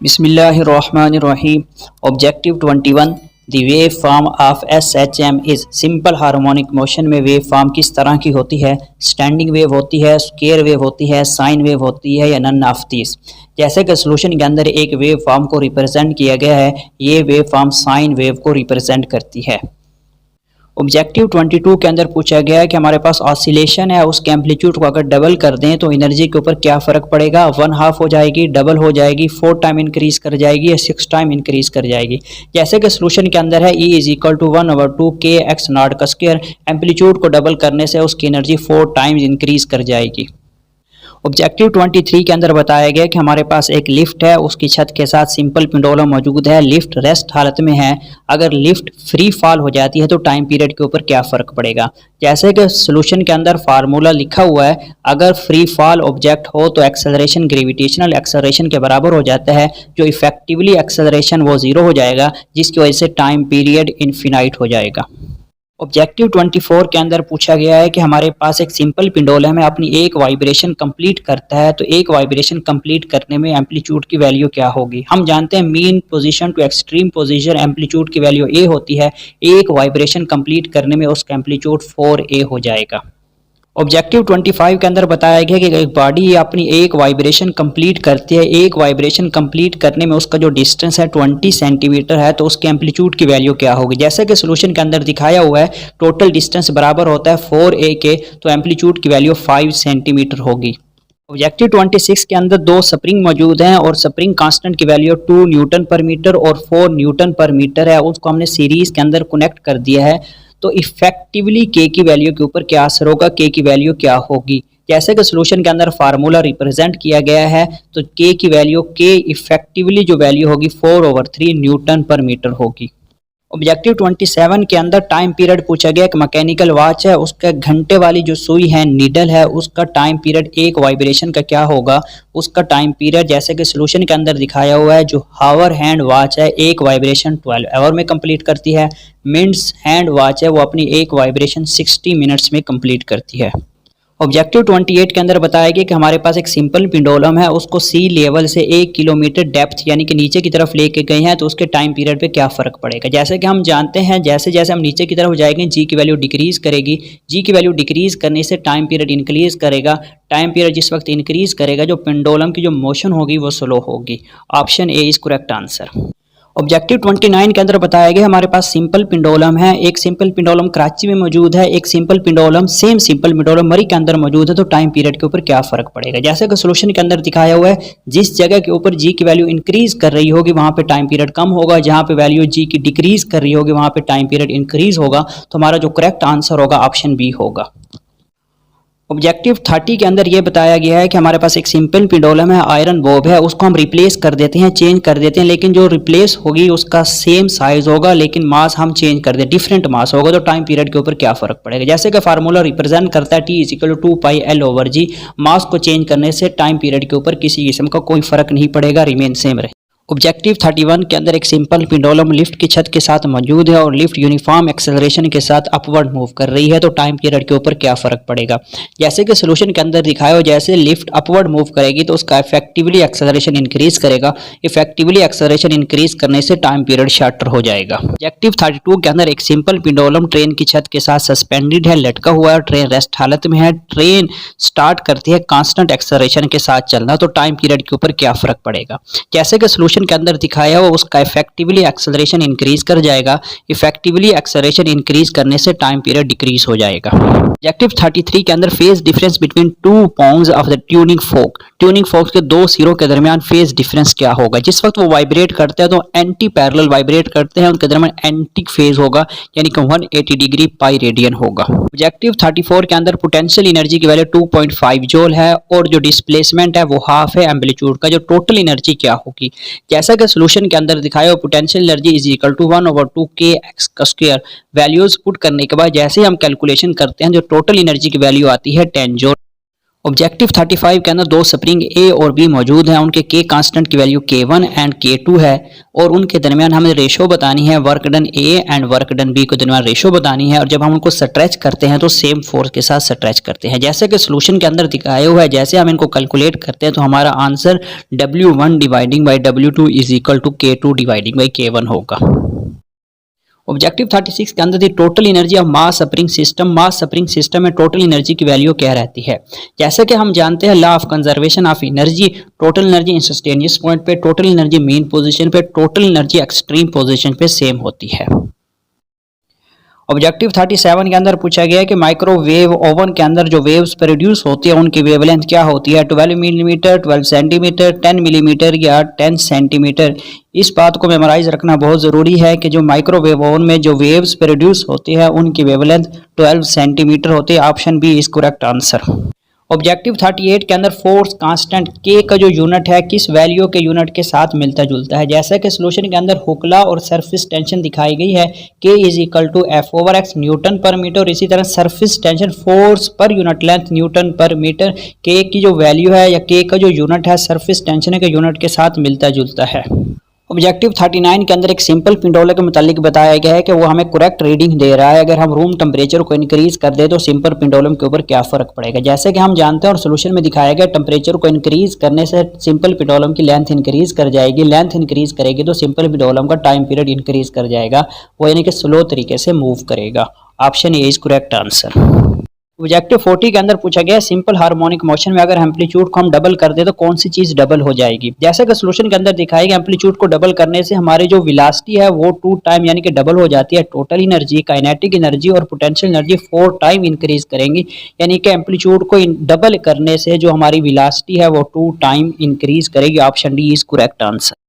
Bismillahirrahmanirrahim. Objective 21. The wave form of SHM is simple harmonic motion में wave form किस तरह की होती है। स्टैंडिंग वेव होती है, स्क्वायर वेव होती है, साइन वेव होती है या नन ऑफ दिस। जैसे कि सोल्यूशन के अंदर एक वेव फॉर्म को रिप्रेजेंट किया गया है, ये वेव फॉर्म साइन वेव को रिप्रेजेंट करती है। ऑब्जेक्टिव 22 के अंदर पूछा गया है कि हमारे पास ऑसिलेशन है, उसके एम्पलीट्यूड को अगर डबल कर दें तो एनर्जी के ऊपर क्या फ़र्क पड़ेगा। 1/2 हो जाएगी, डबल हो जाएगी, 4 टाइम इंक्रीज कर जाएगी या 6 टाइम इंक्रीज कर जाएगी। जैसे कि सोल्यूशन के अंदर है E = 1/2 kx0 का स्क्वायर। एम्पलीट्यूड को डबल करने से उसकी एनर्जी 4 टाइम्स इंक्रीज कर जाएगी। ऑब्जेक्टिव 23 के अंदर बताया गया कि हमारे पास एक लिफ्ट है, उसकी छत के साथ सिंपल पेंडुलम मौजूद है, लिफ्ट रेस्ट हालत में है। अगर लिफ्ट फ्री फॉल हो जाती है तो टाइम पीरियड के ऊपर क्या फ़र्क पड़ेगा। जैसे कि सोल्यूशन के अंदर फार्मूला लिखा हुआ है, अगर फ्री फॉल ऑब्जेक्ट हो तो एक्सेलरेशन ग्रेविटेशनल एक्सेलरेशन के बराबर हो जाता है, जो इफेक्टिवली एक्सेलरेशन वो 0 हो जाएगा, जिसकी वजह से टाइम पीरियड इनफिनाइट हो जाएगा। ऑब्जेक्टिव 24 के अंदर पूछा गया है कि हमारे पास एक सिंपल पेंडुलम है, अपनी एक वाइब्रेशन कंप्लीट करता है, तो एक वाइब्रेशन कंप्लीट करने में एम्पलीट्यूड की वैल्यू क्या होगी। हम जानते हैं mean position to extreme position amplitude की वैल्यू A होती है। एक वाइब्रेशन कंप्लीट करने में उसका एम्पलीट्यूड 4A हो जाएगा। ऑब्जेक्टिव 25 के अंदर बताया गया कि एक बॉडी अपनी एक वाइब्रेशन कंप्लीट करती है, एक वाइब्रेशन कंप्लीट करने में उसका जो डिस्टेंस है 20 सेंटीमीटर है, तो उसके एम्पलीट्यूड की वैल्यू क्या होगी। जैसे कि सोल्यूशन के अंदर दिखाया हुआ है, टोटल डिस्टेंस बराबर होता है 4A के, तो एम्पलीट्यूड की वैल्यू 5 सेंटीमीटर होगी। ऑब्जेक्टिव 26 के अंदर 2 स्प्रिंग मौजूद हैं और स्प्रिंग कांस्टेंट की वैल्यू 2 न्यूटन पर मीटर और 4 न्यूटन पर मीटर है। उसको हमने सीरीज के अंदर कनेक्ट कर दिया है, तो इफेक्टिवली के की वैल्यू के ऊपर क्या असर होगा, के की वैल्यू क्या होगी। जैसे कि सोल्यूशन के अंदर फार्मूला रिप्रेजेंट किया गया है, तो के की वैल्यू के इफेक्टिवली जो वैल्यू होगी 4/3 न्यूटन पर मीटर होगी। ऑब्जेक्टिव 27 के अंदर टाइम पीरियड पूछा गया कि मैकेनिकल वॉच है, उसका घंटे वाली जो सुई है नीडल है, उसका टाइम पीरियड एक वाइब्रेशन का क्या होगा। उसका टाइम पीरियड जैसे कि सोल्यूशन के अंदर दिखाया हुआ है, जो हावर हैंड वॉच है एक वाइब्रेशन 12 आवर में कंप्लीट करती है। मिनट्स हैंड वॉच है, वो अपनी एक वाइब्रेशन 60 मिनट्स में कंप्लीट करती है। ऑब्जेक्टिव 28 के अंदर बताया गया कि हमारे पास एक सिंपल पेंडुलम है, उसको सी लेवल से 1 किलोमीटर डेप्थ यानी कि नीचे की तरफ लेके गए हैं, तो उसके टाइम पीरियड पे क्या फ़र्क पड़ेगा। जैसे कि हम जानते हैं, जैसे जैसे हम नीचे की तरफ जाएंगे जी की वैल्यू डिक्रीज़ करेगी, जी की वैल्यू डिक्रीज़ करने से टाइम पीरियड इंक्रीज़ करेगा। टाइम पीरियड जिस वक्त इंक्रीज़ करेगा, जो पेंडुलम की जो मोशन होगी वो स्लो होगी। Option A is correct answer. Objective 29 के अंदर बताया गया हमारे पास सिंपल पेंडुलम है, एक सिंपल पेंडुलम कराची में मौजूद है, एक simple pendulum same simple pendulum मरी के अंदर मौजूद है, तो टाइम पीरियड के ऊपर क्या फ़र्क पड़ेगा। जैसे कि सोल्यूशन के अंदर दिखाया हुआ है, जिस जगह के ऊपर जी की वैल्यू इंक्रीज़ कर रही होगी वहाँ पे टाइम पीरियड कम होगा, जहाँ पे वैल्यू जी की डिक्रीज़ कर रही होगी वहाँ पे टाइम पीरियड इंक्रीज़ होगा। तो हमारा जो करेक्ट आंसर होगा ऑप्शन बी होगा। ऑब्जेक्टिव 30 के अंदर ये बताया गया है कि हमारे पास एक सिंपल पेंडुलम है, आयरन बॉब है, उसको हम रिप्लेस कर देते हैं, चेंज कर देते हैं, लेकिन जो रिप्लेस होगी उसका सेम साइज होगा, लेकिन मास हम चेंज कर दें, डिफरेंट मास होगा, तो टाइम पीरियड के ऊपर क्या फ़र्क पड़ेगा। जैसे कि फार्मूला रिप्रेजेंट करता है T = 2πL/g। मास को चेंज करने से टाइम पीरियड के ऊपर किसी किस्म का कोई फ़र्क नहीं पड़ेगा, रिमेन सेम रहे। ऑब्जेक्टिव 31 के अंदर एक सिंपल पेंडुलम लिफ्ट की छत के साथ मौजूद है और लिफ्ट यूनिफॉर्म एक्सेलरेशन के साथ अपवर्ड मूव कर रही है, तो टाइम पीरियड के ऊपर क्या फ़र्क पड़ेगा। जैसे कि सोल्यूशन के अंदर दिखाया हो, जैसे लिफ्ट अपवर्ड मूव करेगी तो उसका इफेक्टिवली एक्सेलरेशन इंक्रीज करेगा, इफेक्टिवली एक्सेलरेशन इंक्रीज करने से टाइम पीरियड शॉर्टर हो जाएगा। ऑब्जेक्टिव 32 के अंदर एक सिंपल पेंडुलम ट्रेन की छत के साथ सस्पेंडेड है, लटका हुआ है, ट्रेन रेस्ट हालत में है, ट्रेन स्टार्ट करती है कांस्टेंट एक्सेलरेशन के साथ चलना, तो टाइम पीरियड के ऊपर क्या फ़र्क पड़ेगा। जैसे कि सोल्यूशन के अंदर दिखाया हुआ उसका इफेक्टिवली एक्सेलरेशन इंक्रीज कर जाएगा, इफेक्टिवली एक्सेलरेशन इंक्रीज करने से टाइम पीरियड डिक्रीज हो जाएगा। ऑब्जेक्टिव 33 के अंदर phase difference between 2 poles of the tuning fork, tuning fork के 2 सिरों के दरमियान फेज डिफरेंस क्या होगा। जिस वक्त वो वाइब्रेट करते हैं तो एंटी पैरेलल वाइब्रेट करते हैं, उनके दरमियान एंटी फेज होगा, यानी कि 180 डिग्री पाई रेडियन होगा। ऑब्जेक्टिव 34 के अंदर पोटेंशियल एनर्जी की वैल्यू 2.5 जूल है और जो डिस्प्लेसमेंट है वो हाफ है एम्पलीट्यूड का, जो टोटल एनर्जी क्या होगी। जैसा कि सोल्यूशन के अंदर दिखाया हो, पोटेंशियल एनर्जी = 1/2 kx का स्क्वायर। वैल्यूज पुट करने के बाद जैसे हम कैलकुलेशन करते हैं, जो टोटल एनर्जी की वैल्यू आती है 10 जूल। ऑब्जेक्टिव 35 के अंदर दो स्प्रिंग ए और बी मौजूद हैं, उनके के कांस्टेंट की वैल्यू K1 एंड K2 है और उनके दरमियान हमें रेशो बतानी है, work done A and work done B के दरमियान रेशो बतानी है। और जब हम उनको स्ट्रेच करते हैं तो सेम फोर्स के साथ स्ट्रेच करते हैं, जैसे कि सोल्यूशन के अंदर दिखाया हुआ है। जैसे हम इनको कैलकुलेट करते हैं तो हमारा answer W1 dividing by W2 is equal to K2 dividing by K1 होगा। ऑब्जेक्टिव 36 के अंदर the total energy of mass spring system में टोटल एनर्जी की वैल्यू क्या रहती है। जैसे कि हम जानते हैं law of conservation of energy, total energy instantaneous point पे, टोटल एनर्जी मेन पोजीशन पे, टोटल एनर्जी एक्सट्रीम पोजीशन पे सेम होती है। ऑब्जेक्टिव 37 के अंदर पूछा गया है कि माइक्रोवेव ओवन के अंदर जो वेव्स प्रोड्यूस होती है उनकी वेवलेंथ क्या होती है, 12 मिलीमीटर, 12 सेंटीमीटर, 10 मिलीमीटर या 10 सेंटीमीटर। इस बात को मेमोराइज रखना बहुत ज़रूरी है कि जो माइक्रोवेव ओवन में जो वेव्स प्रोड्यूस होती है उनकी वेवलेंथ 12 सेंटीमीटर होती है। Option B is correct answer. Objective 38 के अंदर फोर्स कांस्टेंट के का जो यूनिट है किस वैल्यू के यूनिट के साथ मिलता जुलता है। जैसा कि सॉल्यूशन के अंदर हुकला और सरफेस टेंशन दिखाई गई है, K is equal to F/x newton पर मीटर, और इसी तरह सरफेस टेंशन फोर्स पर यूनिट लेंथ न्यूटन पर मीटर। के की जो वैल्यू है या के का जो यूनिट है सरफेस टेंशन के यूनिट के साथ मिलता जुलता है। ऑब्जेक्टिव 39 के अंदर एक सिंपल पिंडोला के मुतालिक बताया गया है कि वो हमें करेक्ट रीडिंग दे रहा है। अगर हम रूम टेम्परेचर को इंक्रीज कर दे तो सिंपल पिंडोलम के ऊपर क्या फ़र्क पड़ेगा। जैसे कि हम जानते हैं और सोल्यूशन में दिखाया गया, टेम्परेचर को इंक्रीज करने से सिंपल पिंडोलम की लेंथ इंक्रीज कर जाएगी, लेंथ इंक्रीज करेगी तो सिंपल पिंडोलम का टाइम पीरियड इंक्रीज कर जाएगा, वो यानी कि स्लो तरीके से मूव करेगा। Option A is correct answer. Objective 40 के अंदर पूछा गया सिंपल हार्मोनिक मोशन में अगर एम्पलीट्यूड को हम डबल कर दे तो कौन सी चीज डबल हो जाएगी। जैसे कि सोल्यूशन के अंदर दिखाएगा एम्पलीट्यूड को डबल करने से हमारी जो वेलोसिटी है वो 2 टाइम यानी कि डबल हो जाती है। टोटल एनर्जी, काइनेटिक एनर्जी और पोटेंशियल एनर्जी 4 टाइम इंक्रीज करेंगी, यानी कि एम्पलीट्यूड को डबल करने से जो हमारी वेलोसिटी है वो 2 टाइम इंक्रीज करेगी। Option D is correct answer.